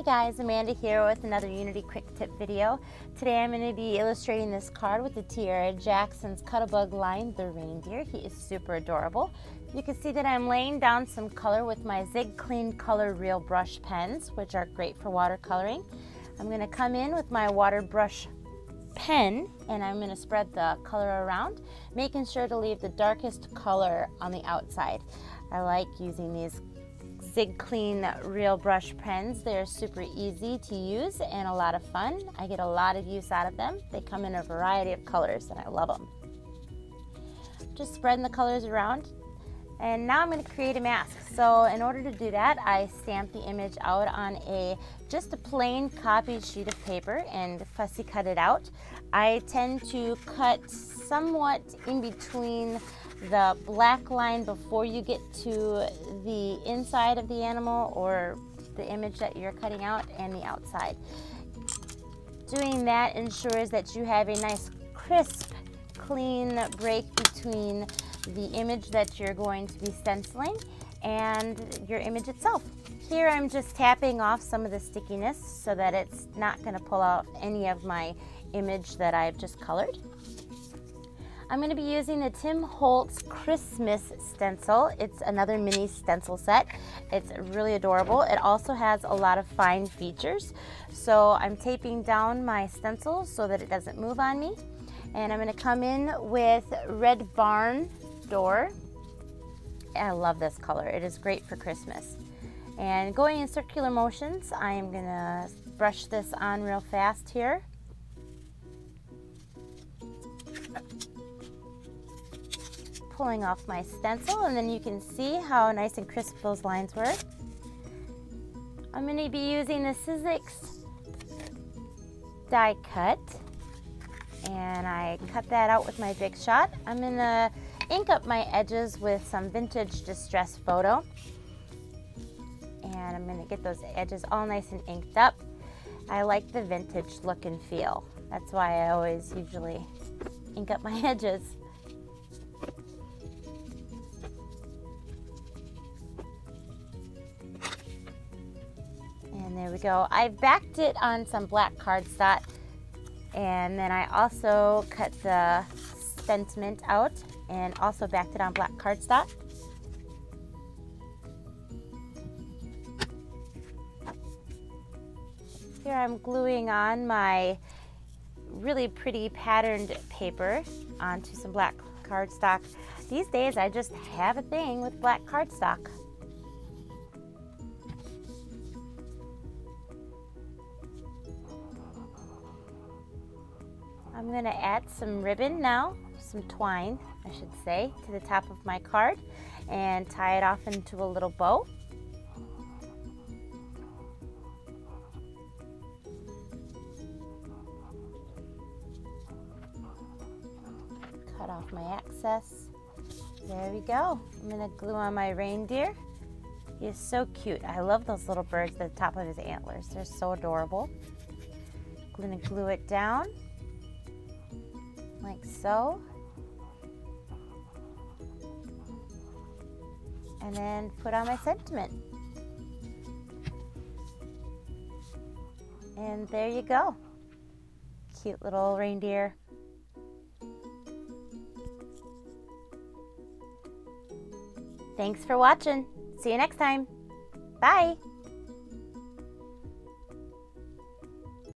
guys, Amanda here with another Unity quick tip video. Today I'm going to be illustrating this card with the Tiara Jackson's Cut-A-Bug line, the Reindeer. He is super adorable. You can see that I'm laying down some color with my Zig Clean Color Real Brush pens, which are great for watercoloring. I'm going to come in with my water brush pen and I'm going to spread the color around, making sure to leave the darkest color on the outside. I like using these Zig Clean Real Brush pens. They're super easy to use and a lot of fun. I get a lot of use out of them. They come in a variety of colors and I love them. Just spreading the colors around. And now I'm going to create a mask. So in order to do that, I stamped the image out on just a plain copied sheet of paper and fussy cut it out. I tend to cut somewhat in between the black line before you get to the inside of the animal or the image that you're cutting out and the outside. Doing that ensures that you have a nice crisp, clean break between the image that you're going to be stenciling and your image itself. Here I'm just tapping off some of the stickiness so that it's not going to pull out any of my image that I've just colored. I'm going to be using the Tim Holtz Christmas stencil. It's another mini stencil set. It's really adorable. It also has a lot of fine features. So I'm taping down my stencil so that it doesn't move on me. And I'm going to come in with Red Barn Door. I love this color. It is great for Christmas. And going in circular motions, I'm going to brush this on real fast here. Pulling off my stencil, and then you can see how nice and crisp those lines were. I'm going to be using the Sizzix die cut, and I cut that out with my Big Shot. I'm going to ink up my edges with some vintage distress photo, and I'm going to get those edges all nice and inked up. I like the vintage look and feel. That's why I always usually ink up my edges. And there we go. I backed it on some black cardstock, and then I also cut the sentiment out and also backed it on black cardstock. Here I'm gluing on my really pretty patterned paper onto some black cardstock. These days I just have a thing with black cardstock. I'm going to add some ribbon now, some twine I should say, to the top of my card and tie it off into a little bow. Cut off my excess. There we go. I'm going to glue on my reindeer. He is so cute. I love those little birds at the top of his antlers. They're so adorable. I'm going to glue it down like so, and then put on my sentiment, and there you go. Cute little reindeer. Thanks for watching. See you next time. Bye.